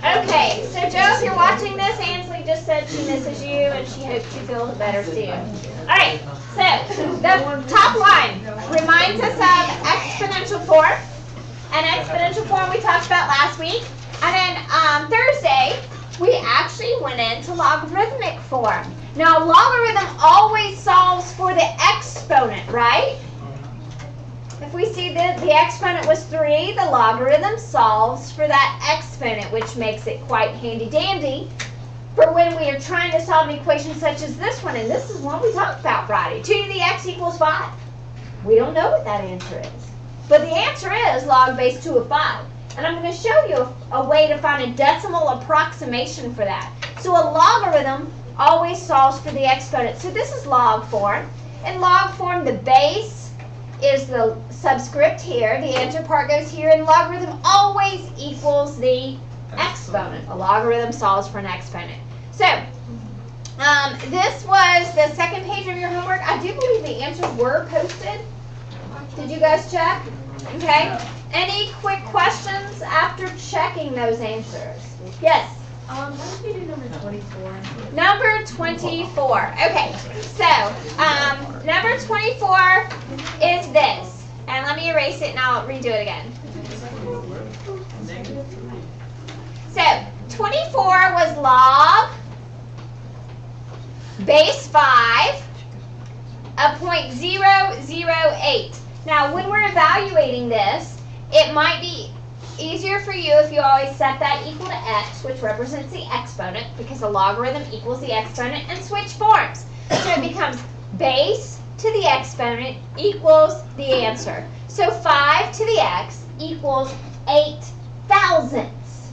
Okay, so Joe, if you're watching this, Ansley just said she misses you and she hopes you feel better soon. Alright, so the top line reminds us of exponential form. And exponential form we talked about last week. And then Thursday, we actually went into logarithmic form. Now, logarithm always solves for the exponent, right? If we see that the exponent was 3, the logarithm solves for that exponent, which makes it quite handy-dandy for when we are trying to solve an equation such as this one. And this is one we talked about Friday. 2 to the x equals 5. We don't know what that answer is. But the answer is log base 2 of 5. And I'm going to show you a way to find a decimal approximation for that. So a logarithm always solves for the exponent. So this is log form. In log form, the base is the subscript here. The answer part goes here. And logarithm always equals the exponent. A logarithm solves for an exponent. So this was the second page of your homework. I do believe the answers were posted. Did you guys check? Okay. Any quick questions after checking those answers? Yes? What did you do number 24? Number 24. Okay. So, number 24 is this. And let me erase it and I'll redo it again. So, 24 was log base 5 of 0.008. Now, when we're evaluating this, it might be easier for you if you always set that equal to x, which represents the exponent, because a logarithm equals the exponent, and switch forms. So it becomes base to the exponent equals the answer. So 5 to the x equals 8 thousandths.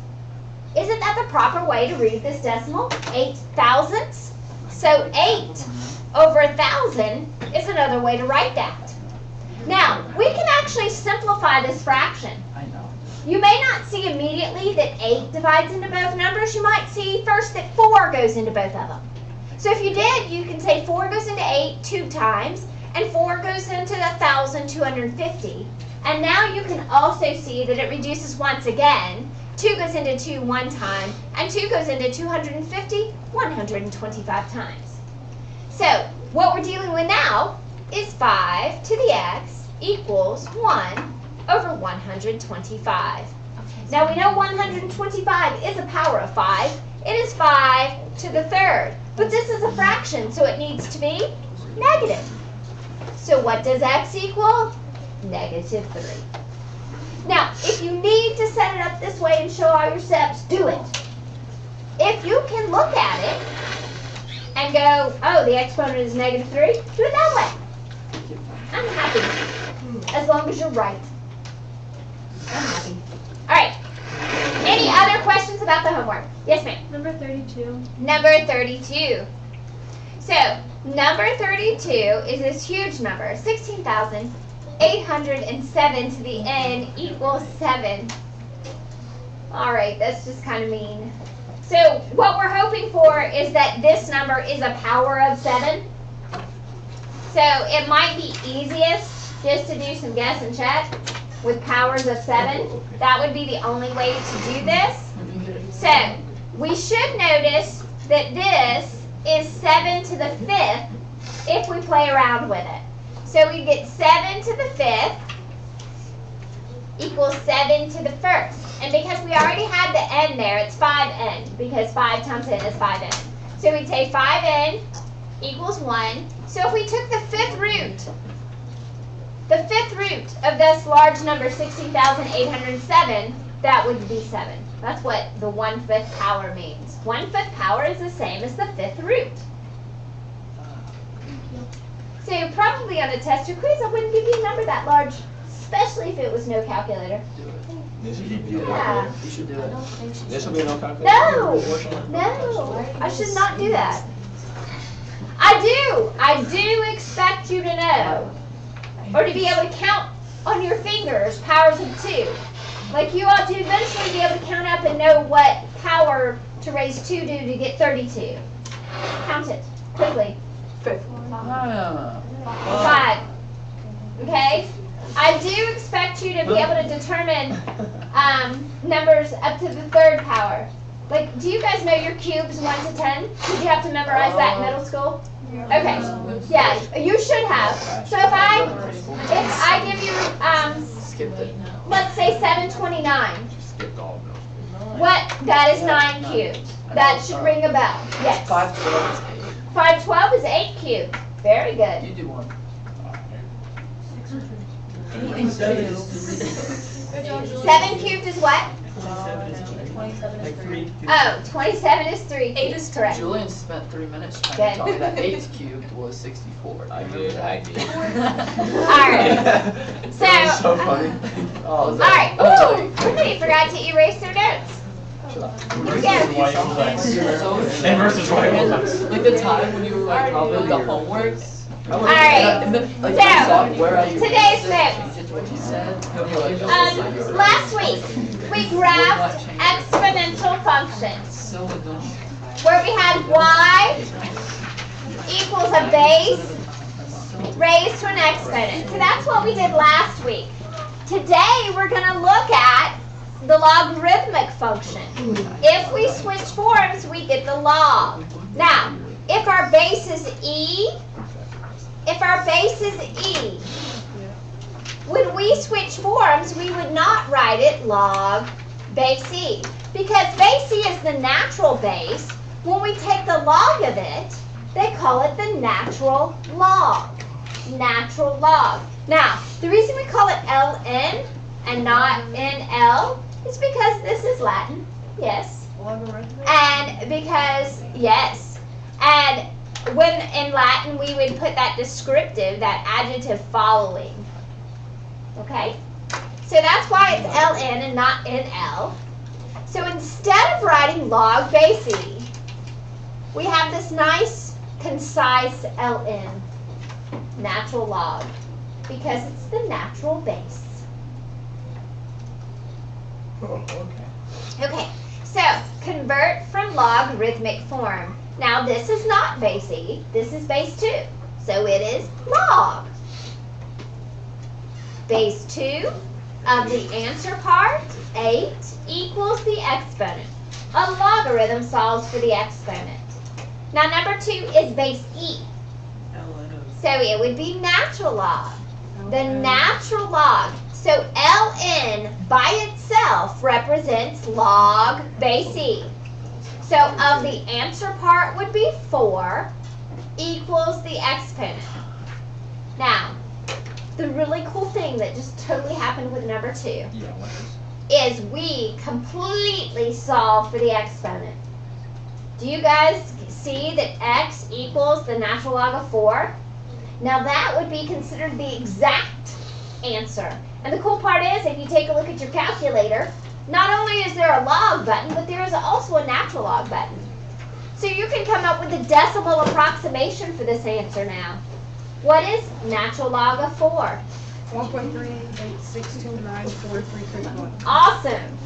Isn't that the proper way to read this decimal? 8 thousandths? So 8 over 1,000 is another way to write that. Now, we can actually simplify this fraction. You may not see immediately that 8 divides into both numbers. You might see first that 4 goes into both of them. So if you did, you can say 4 goes into 8 2 times, and 4 goes into 1,250. And now you can also see that it reduces once again. 2 goes into 2 one time, and 2 goes into 250 125 times. So what we're dealing with now is 5 to the x equals 1 over 125. Now we know 125 is a power of 5. It is 5 to the third. But this is a fraction, so it needs to be negative. So what does x equal? Negative 3. Now, if you need to set it up this way and show all your steps, do it. If you can look at it and go, oh, the exponent is negative 3, do it that way. I'm happy, as long as you're right. I'm happy. All right. Any other questions about the homework? Yes, ma'am. Number 32. Number 32. So, number 32 is this huge number, 16,807 to the n equals 7. All right, that's just kind of mean. So, what we're hoping for is that this number is a power of 7. So it might be easiest just to do some guess and check with powers of 7. That would be the only way to do this. So we should notice that this is 7 to the 5th if we play around with it. So we get 7 to the 5th equals 7 to the 1st. And because we already had the n there, it's 5n, because 5 times n is 5n. So we'd say 5n equals 1. So if we took the 5th root of this large number, 16,807, that would be 7. That's what the 1/5 power means. 1/5 power is the same as the 5th root. So probably on a test or quiz, I wouldn't give you a number that large, especially if it was no calculator. This should be Yeah. You should do it. This will be no calculation. No, I should not do that. I do expect you to know, or to be able to count on your fingers powers of 2. Like you ought to eventually be able to count up and know what power to raise 2 to get 32. Count it quickly. 5. Okay? I do expect you to be able to determine numbers up to the 3rd power. Like, do you guys know your cubes 1 to 10? Did you have to memorize that in middle school? Okay. Yeah, you should have. So if I give you, Skipped it. let's say 729, Skipped all of those. that is 9 cubed. That should ring a bell. Yes. 512 is 512 is 8 cubed. Very 8. good. You do one. 7 cubed is what? 27 is 3. Oh, 27 is 3 cubed. 8 is correct. Julian spent 3 minutes trying Good. to tell me that 8 cubed was 64. I did. Alright. So, That was so funny. Oh, is alright. that? Woo! Somebody forgot to erase their notes. And versus white ones. Like the time when you were like probably the homework. Alright. And then, like, So, you saw where I today's notes. changed what you said. And you're like, Last week, we grabbed exponential functions so annoying. where we had y equals a base raised to an exponent. So that's what we did last week. Today, we're going to look at the logarithmic function. If we switch forms, we get the log. Now, if our base is e, when we switch forms, we would not write it log base e. Because base e is the natural base, when we take the log of it, they call it the natural log. Natural log. Now, the reason we call it ln and not nl is because this is Latin, yes. Logarithmic? And because, yes. And when in Latin we would put that descriptive, that adjective following. Okay? So that's why it's ln and not nl. So instead of writing log base e, we have this nice, concise ln, natural log, because it's the natural base. Okay, so convert from logarithmic form. Now this is not base e, this is base 2. So it is log. Base 2 of the answer part, 8, equals the exponent. A logarithm solves for the exponent. Now number 2 is base e. So it would be natural log. The natural log. So ln by itself represents log base e. So of the answer part would be 4 equals the exponent. Now, the really cool thing that just totally happened with number 2 Yeah, what is? is we completely solve for the exponent. Do you guys see that x equals the natural log of 4? Now that would be considered the exact answer. And the cool part is, if you take a look at your calculator, not only is there a log button, but there is also a natural log button. So you can come up with a decimal approximation for this answer now. What is natural log of 4? 1.3862943331. Awesome.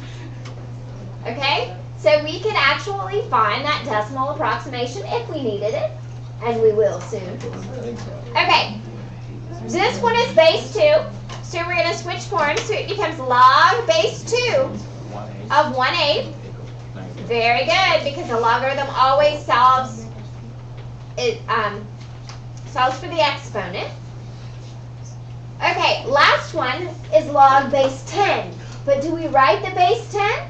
Okay, so we can actually find that decimal approximation if we needed it, and we will soon. I think so. Okay, this one is base 2, so we're going to switch forms, so it becomes log base 2 of 1/8. Very good, because a logarithm always solves for the exponent. Okay, last one is log base 10. But do we write the base 10?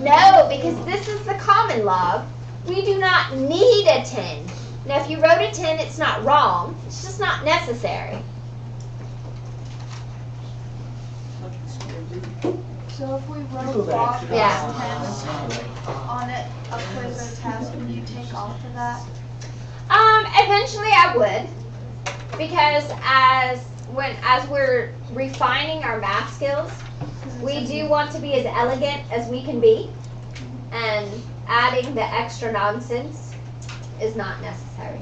No, because this is the common log. We do not need a 10. Now, if you wrote a 10, it's not wrong. It's just not necessary. So if we wrote log base 10 Yeah. on it, a quiz or test, would you take off of that? Eventually I would, because as we're refining our math skills, we do want to be as elegant as we can be, and adding the extra nonsense is not necessary.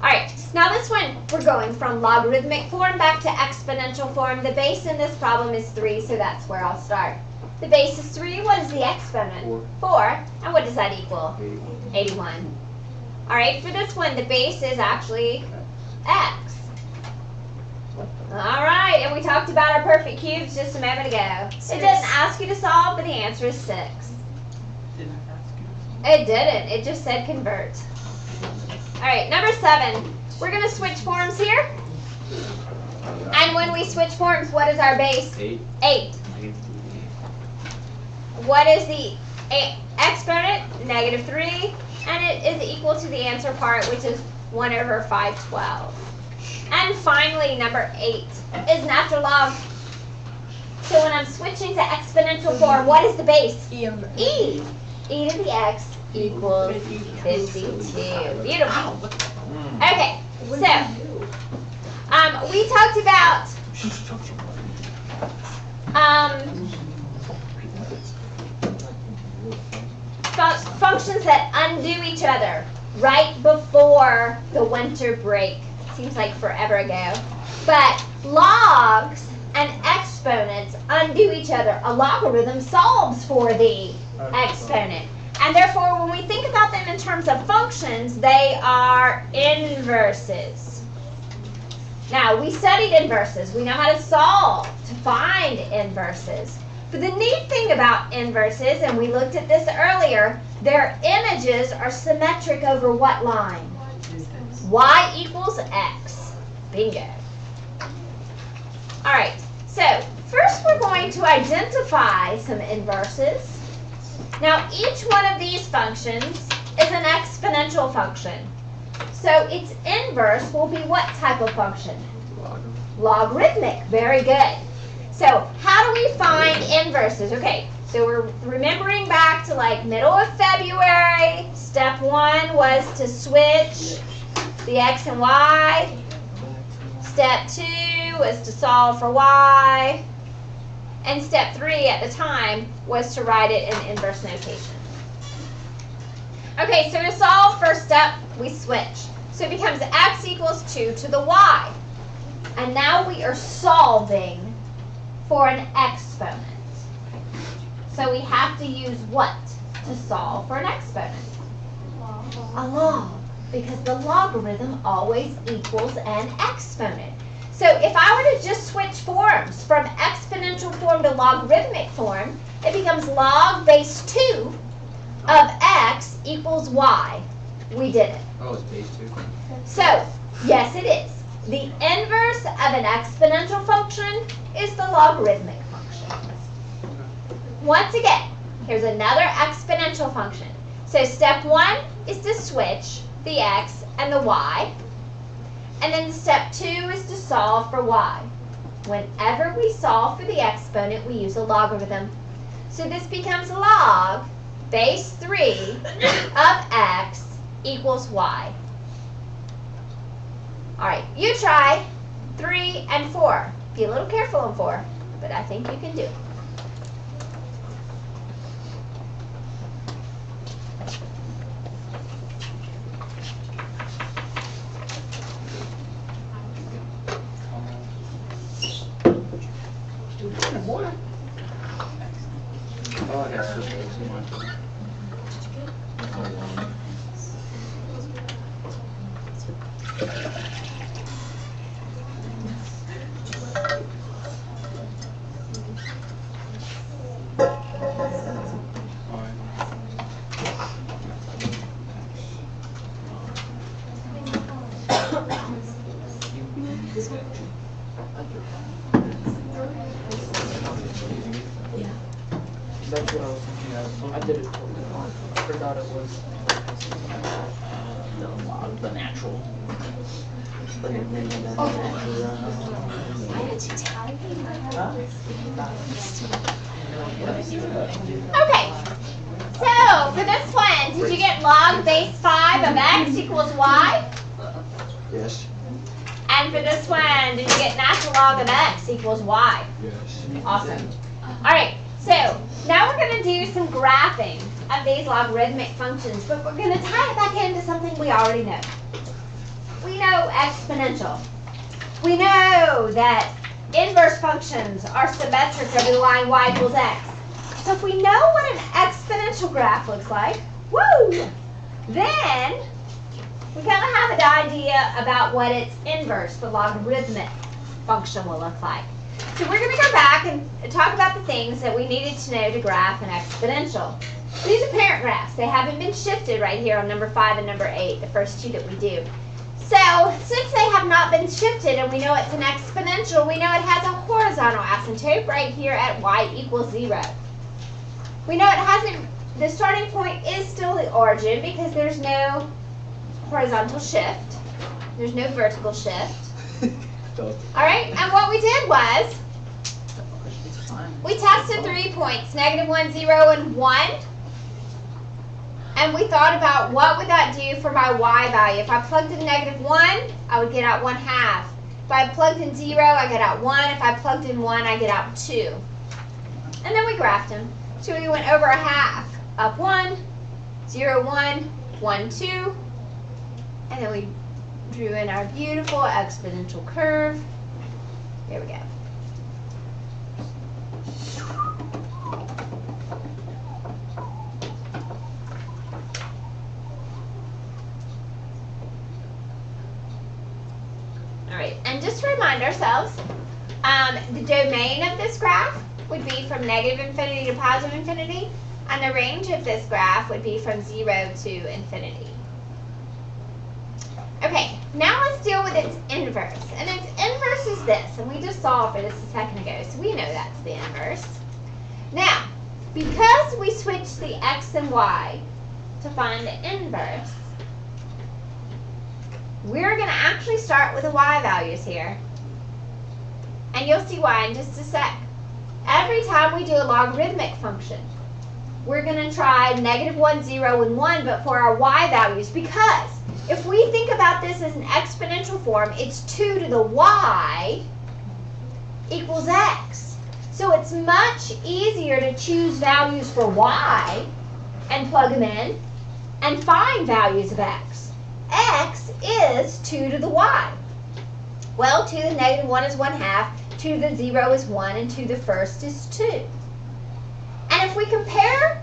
Alright, now this one, we're going from logarithmic form back to exponential form. The base in this problem is 3, so that's where I'll start. The base is 3, what is the exponent? 4. And what does that equal? 81. Alright, for this one, the base is actually x. All right, and we talked about our perfect cubes just a moment ago. It didn't ask you to solve, but the answer is 6. It didn't. It just said convert. All right, number 7. We're going to switch forms here. And when we switch forms, what is our base? 8. What is the exponent? -3. And it is equal to the answer part, which is 1 over 512. And finally, number 8 is natural log. So when I'm switching to exponential form, what is the base? E. E to the x equals 52. Beautiful. Okay, so we talked about functions that undo each other right before the winter break. Seems like forever ago. But logs and exponents undo each other. A logarithm solves for the exponent. And therefore, when we think about them in terms of functions, they are inverses. Now, we studied inverses. We know how to solve, to find inverses. But the neat thing about inverses, and we looked at this earlier, their images are symmetric over what line? Y equals X. Bingo. All right, so first we're going to identify some inverses. Now, each one of these functions is an exponential function. So its inverse will be what type of function? Logarithmic. Very good. So how do we find inverses? Okay, so we're remembering back to like middle of February. Step 1 was to switch the x and y. Step 2 was to solve for y. And step 3 at the time was to write it in inverse notation. Okay, so to solve first step, we switch. So it becomes x equals 2 to the y. And now we are solving for an exponent. So we have to use what to solve for an exponent? A log. Because the logarithm always equals an exponent. So if I were to just switch forms from exponential form to logarithmic form, it becomes log base 2 of x equals y. We did it. Oh, it's base 2. So, yes it is. The inverse of an exponential function is the logarithmic function. Once again, here's another exponential function. So step 1 is to switch the x and the y. And then step 2 is to solve for y. Whenever we solve for the exponent, we use a logarithm. So this becomes log base 3 of x equals y. All right, you try 3 and 4. Be a little careful on 4, but I think you can do it. Oh, yes, it's too much. That's what I was thinking of. I did it totally wrong. I forgot it was the log, the natural. Okay, so for this one, did you get log base 5 of x equals y? Yes. And for this one, did you get natural log of x equals y? Yes. Awesome. All right, so now we're going to do some graphing of these logarithmic functions, but we're going to tie it back into something we already know. We know exponential. We know that inverse functions are symmetric over the line y equals x. So if we know what an exponential graph looks like, woo, then we kind of have an idea about what its inverse, the logarithmic function will look like. So we're going to go back and talk about the things that we needed to know to graph an exponential. These are parent graphs. They haven't been shifted right here on number 5 and number 8, the first two that we do. So since they have not been shifted and we know it's an exponential, we know it has a horizontal asymptote right here at y equals 0. We know it hasn't, the starting point is still the origin because there's no horizontal shift. There's no vertical shift. Alright, and what we did was, we tested 3 points, -1, 0, and 1. And we thought about what would that do for my y value. If I plugged in -1, I would get out 1/2. If I plugged in 0, I get out 1. If I plugged in 1, I get out 2. And then we graphed them. So we went over a half. Up 1, 0, 1, 1, 2. And then we drew in our beautiful exponential curve. There we go. All right, and just to remind ourselves, the domain of this graph would be from -infinity to +infinity, and the range of this graph would be from 0 to infinity. Okay, now let's deal with its inverse. And its inverse is this, and we just solved for this a second ago, so we know that's the inverse. Now, because we switched the x and y to find the inverse, we're going to actually start with the y values here. And you'll see why in just a sec. Every time we do a logarithmic function, we're going to try -1, 0, and 1, but for our y values, because if we think about this as an exponential form, it's 2 to the y equals x. So it's much easier to choose values for y and plug them in and find values of x. X is 2 to the y. Well, 2 to the -1 is 1/2, 2 to the 0 is 1, and 2 to the first is 2. And if we compare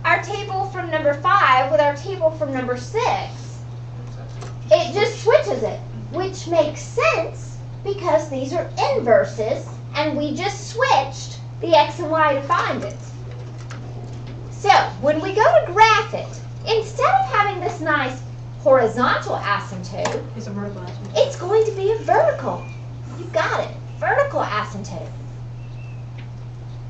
our table from number 5 with our table from number 6, it just switches it, which makes sense because these are inverses, and we just switched the x and y to find it. So, when we go to graph it, instead of having this nice horizontal asymptote, It's a vertical asymptote. it's going to be a vertical. You got it. Vertical asymptote.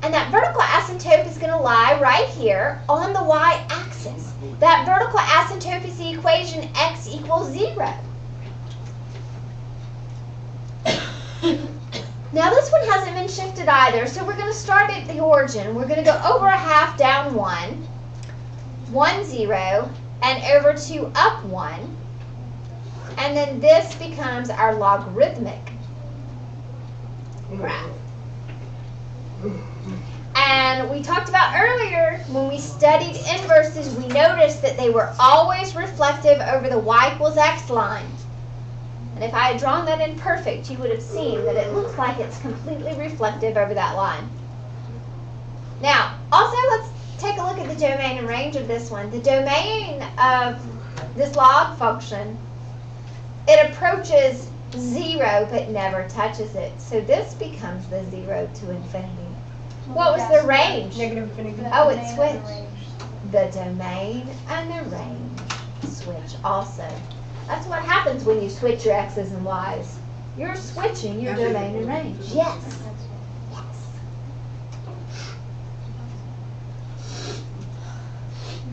And that vertical asymptote is going to lie right here on the y-axis. That vertical asymptote is the equation x equals 0. Now this one hasn't been shifted either, so we're going to start at the origin. We're going to go over a half, down 1, 1, 0, and over 2, up 1. And then this becomes our logarithmic graph. And we talked about earlier, when we studied inverses, we noticed that they were always reflective over the y equals x line. And if I had drawn that in perfect, you would have seen that it looks like it's completely reflective over that line. Now, also let's take a look at the domain and range of this one. The domain of this log function, it approaches 0 but never touches it. So this becomes the 0 to infinity. What was the range? -infinity. Oh, it switched. The domain and the range switch also. That's what happens when you switch your x's and y's. You're switching your domain and range. Yes. Yes.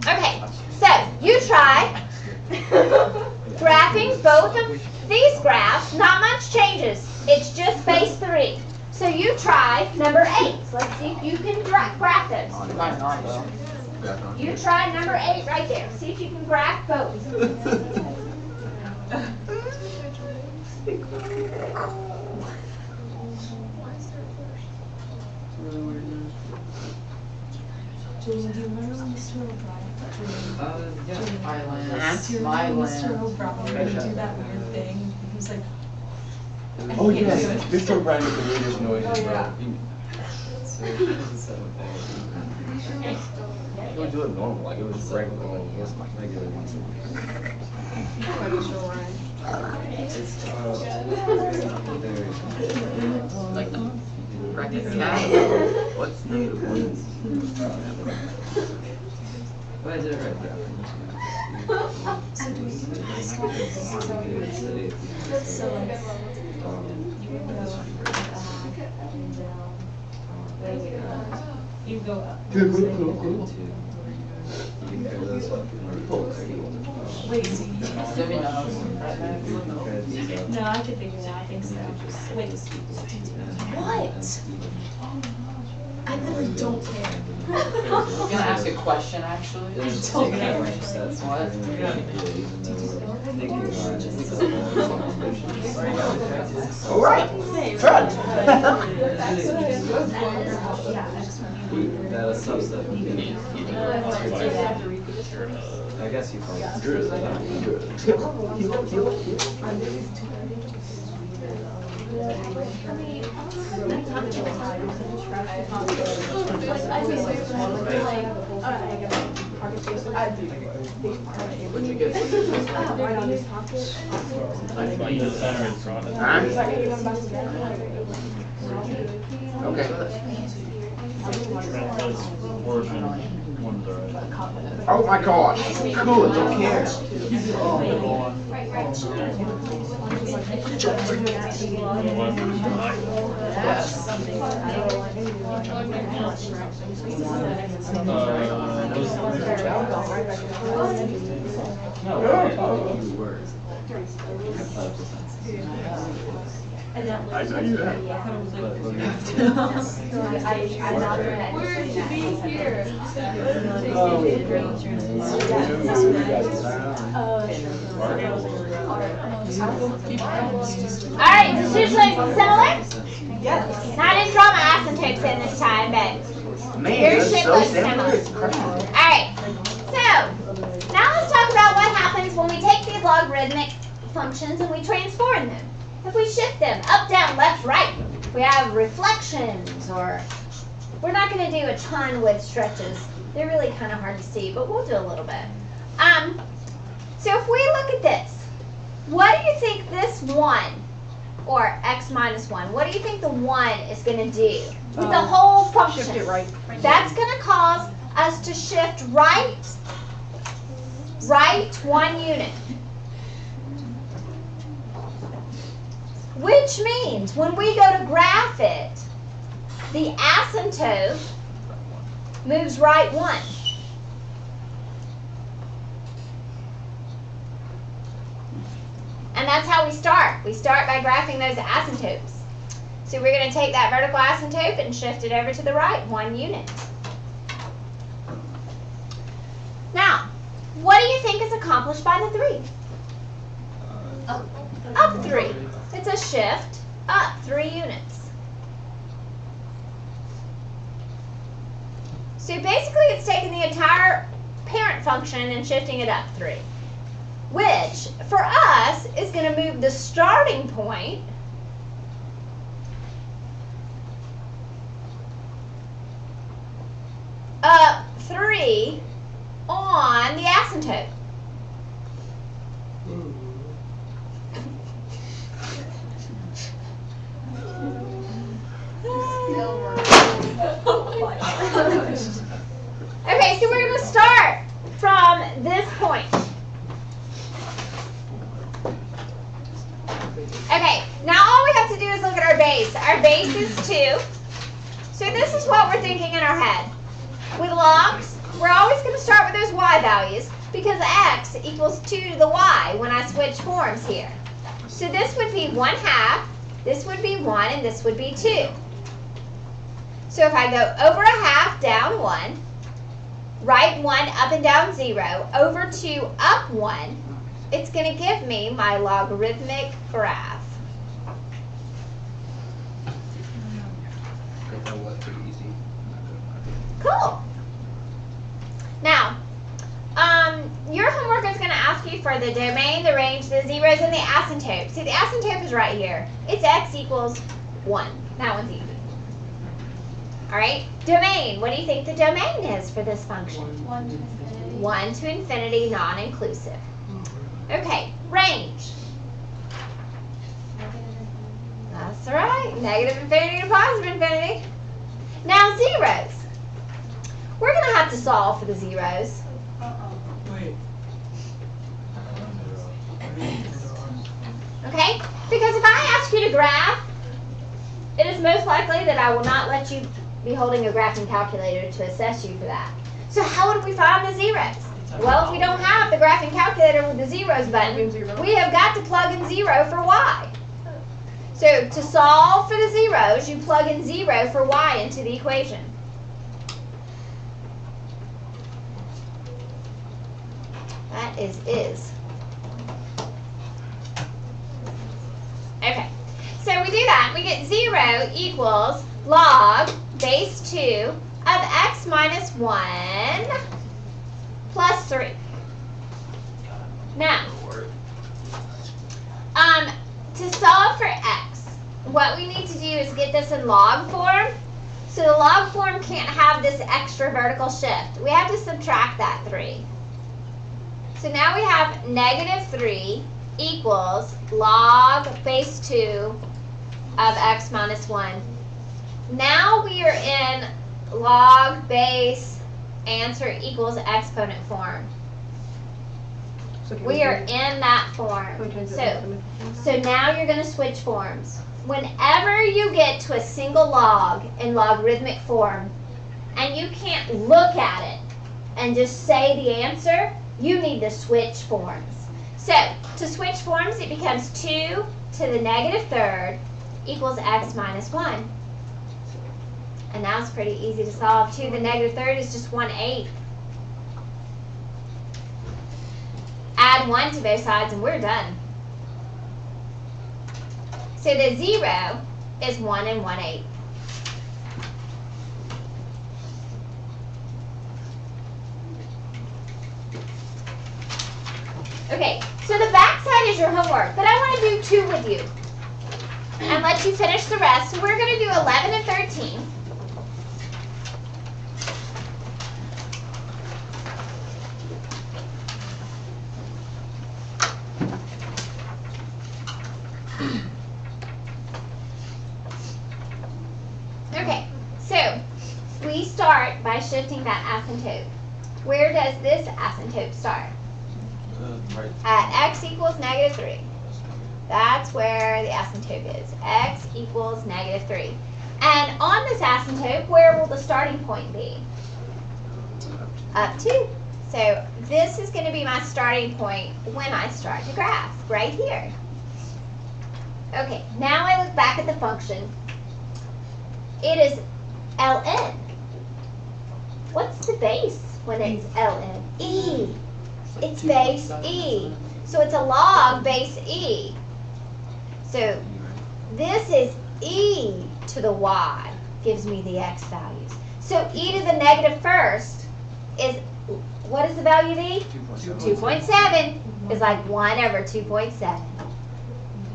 Okay, so you try graphing both of these graphs. Not much changes. It's just base 3. So you try number 8. Let's see if you can graph those. Might not, though. You try number 8 right there. See if you can graph both. Julian, do you remember when Mr. O'Brien? Yeah, Island, Do you remember my when Mr. land. O'Brien would do that weird thing? He was like, Oh yes, Mr. O'Brien with the weirdest noises, Oh, bro. yeah. He would do it normal, like it was regular, like it was like regular once a week. Like, bracket cat. What's negative 1? Well, I did it right there. So do we use this one? So you would go up and down. You go up. Good, good, good, good. Wait, so you Seminar. No, I could figure it out, I think so. Wait. What? I literally don't care. I'm gonna ask a question actually. don't care. What? All right. Fred. That a subset would be. I guess you probably. What'd you get? Okay. Oh my gosh. Cool, don't care. I know you have. Where to be here? Alright, decision similar? Yes. Now I didn't draw my asymptotes in this time, but Man, yours that's should so look simple. similar. It's crazy. Alright, so now let's talk about what happens when we take these logarithmic functions and we transform them. If we shift them up, down, left, right, we have reflections, or we're not going to do a ton with stretches. They're really kind of hard to see, but we'll do a little bit. So if we look at this, what do you think this 1, or x minus 1, what do you think the 1 is going to do with the whole function? Shift it right. That's going to cause us to shift right 1 unit. Which means when we go to graph it, the asymptote moves right 1. And that's how we start. We start by graphing those asymptotes. So we're going to take that vertical asymptote and shift it over to the right 1 unit. Now, what do you think is accomplished by the 3? Up 3. It's a shift up 3 units. So basically it's taking the entire parent function and shifting it up 3. Which, for us, is going to move the starting point up 3 on the asymptote. Okay, so we're going to start from this point. Okay, now all we have to do is look at our base. Our base is 2. So this is what we're thinking in our head. With logs, we're always going to start with those y values because x equals 2 to the y when I switch forms here. So this would be 1/2, this would be 1, and this would be 2. So if I go over 1/2, down 1, right 1, up and down 0, over 2, up 1, it's going to give me my logarithmic graph. That was pretty easy. Cool. Now, your homework is going to ask you for the domain, the range, the zeros, and the asymptote. See, the asymptote is right here. It's x equals 1. That one's easy. All right, domain. What do you think the domain is for this function? 1 to infinity. 1 to infinity, non-inclusive. Okay, range. That's right. Negative infinity to positive infinity. Now zeros. We're going to have to solve for the zeros. Wait. Okay? Because if I ask you to graph, it is most likely that I will not let you be holding a graphing calculator to assess you for that. So how would we find the zeros? Well, if we don't have the graphing calculator with the zeros button, we have got to plug in 0 for y. So to solve for the zeros, you plug in 0 for y into the equation. That is. Okay, so we do that. We get 0 equals log base 2 of x minus 1 plus 3. Now, to solve for x, what we need to do is get this in log form. So the log form can't have this extra vertical shift. We have to subtract that 3. So now we have negative 3 equals log base 2 of x minus 1. Now we are in log base answer equals exponent form. We are in that form. So now you're going to switch forms. Whenever you get to a single log in logarithmic form and you can't look at it and just say the answer, you need to switch forms. So to switch forms, it becomes 2 to the negative third equals x minus 1. And now it's pretty easy to solve. 2 to the negative third is just 1/8. Add 1 to both sides and we're done. So the 0 is 1 1/8. Okay, so the back side is your homework, but I want to do 2 with you and let you finish the rest. So we're going to do 11 and 13. Okay, so we start by shifting that asymptote. Where does this asymptote start? Right. At x equals negative 3. That's where the asymptote is. X equals negative 3. And on this asymptote, where will the starting point be? Up 2. So this is going to be my starting point when I start to graph, right here. Okay, now I look back at the function. It is ln. What's the base when it's ln? E. It's base E. So it's a log base E. So this is E to the y, gives me the x values. So E to the negative first is, what is the value of E? 2.7 is like 1 over 2.7.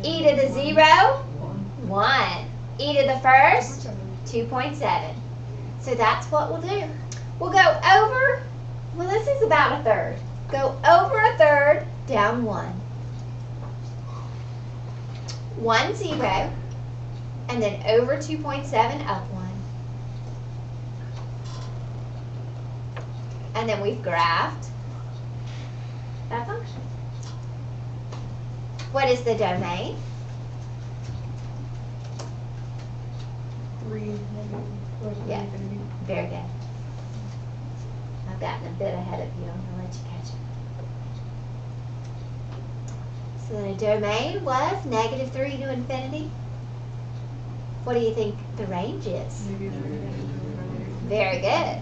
E to the 0, 1. E to the first, 2.7. So that's what we'll do. We'll go over, well this is about a third. Go over a third, down 1. 1, 0, and then over 2.7, up 1. And then we've graphed that function. What is the domain? 3. Yeah. Very good. I've gotten a bit ahead of you. I'm going to let you catch up. So the domain was negative 3 to infinity. What do you think the range is? Very good.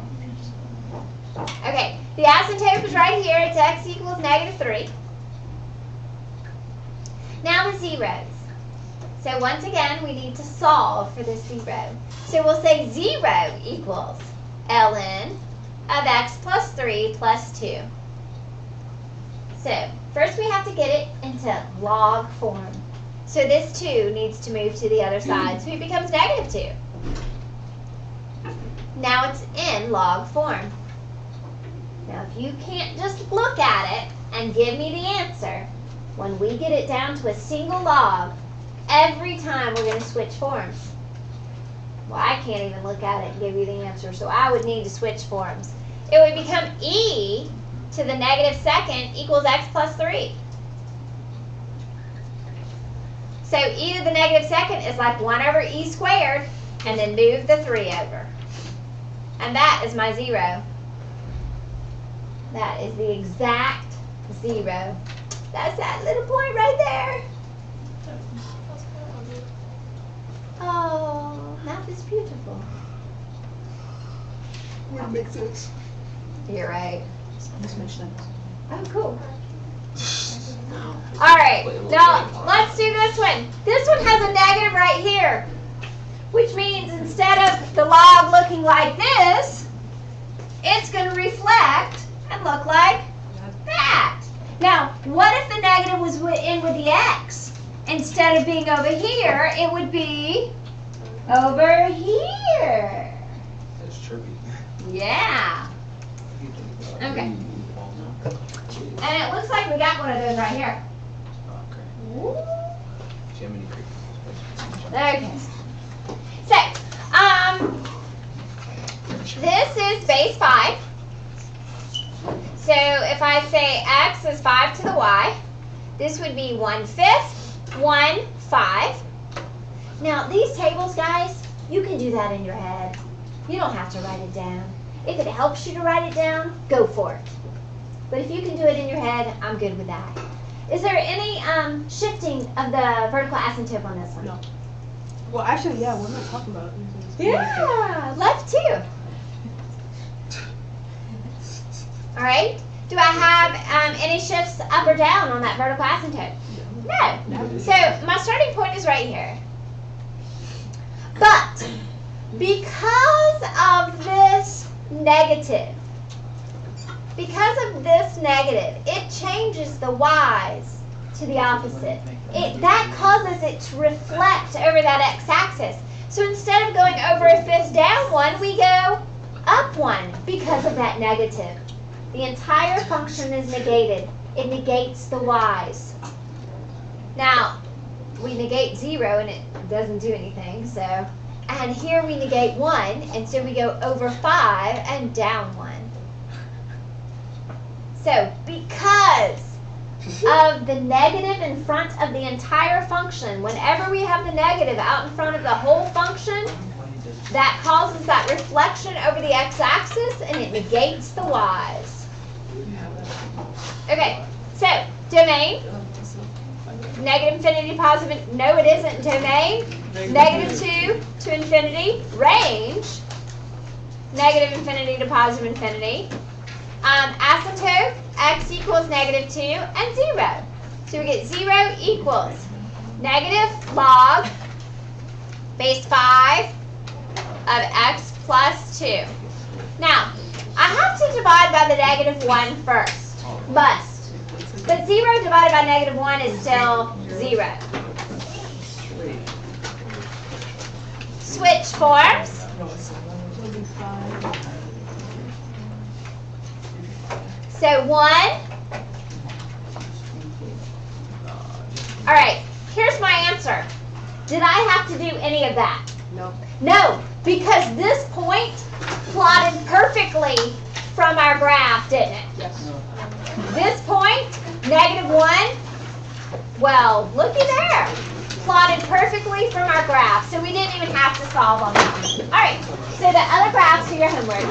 Okay, the asymptote is right here. It's x equals negative 3. Now the zeros. So once again, we need to solve for this 0. So we'll say 0 equals ln of x plus 3 plus 2. So first we have to get it into log form. So this 2 needs to move to the other side, so it becomes negative 2. Now it's in log form. Now if you can't just look at it and give me the answer, when we get it down to a single log, every time we're going to switch forms. Well, I can't even look at it and give you the answer, so I would need to switch forms. It would become e to the negative second equals x plus 3. So e to the negative second is like 1 over e squared, and then move the 3 over. And that is my 0. That is the exact 0. That's that little point right there. Oh, math is beautiful. What makes sense? You're right. This makes sense. Oh, cool. All right, now let's do this one. This one has a negative right here, which means instead of the log looking like this, it's going to reflect and look like that. Now, what if the negative was in with the x? Instead of being over here, it would be over here. That's trippy. Yeah. Okay. And it looks like we got one of those right here. Okay. Ooh. Jiminy Creek. Okay. So, this is base 5. So if I say x is 5 to the y, this would be 1/5, 1, 5. Now, these tables, guys, you can do that in your head. You don't have to write it down. If it helps you to write it down, go for it. But if you can do it in your head, I'm good with that. Is there any shifting of the vertical asymptote on this one? No. Well, actually, yeah, we're not talking about it. Yeah, left too. All right. Do I have any shifts up or down on that vertical asymptote? No. So my starting point is right here. But because of this negative, it changes the y's to the opposite. That causes it to reflect over that x-axis. So instead of going over a fist down 1, we go up 1 because of that negative. The entire function is negated. It negates the y's. Now, we negate 0 and it doesn't do anything, so. And here we negate 1, and so we go over 5 and down 1. So, because of the negative in front of the entire function, whenever we have the negative out in front of the whole function, that causes that reflection over the x-axis and it negates the y's. Okay, so domain, negative infinity, positive, no it isn't, domain, -2 to infinity, range, negative infinity to positive infinity. Asymptote, x equals -2 and 0. So we get 0 equals negative log base 5 of x plus 2. Now, I have to divide by the -1 first. Must. But 0 divided by -1 is still 0. Switch forms. So 1. All right, here's my answer. Did I have to do any of that? No. No, because this point plotted perfectly from our graph, didn't it? Yes. This point, -1, well, looky there. Plotted perfectly from our graph, so we didn't even have to solve on that one. All right, so the other graphs are your homework.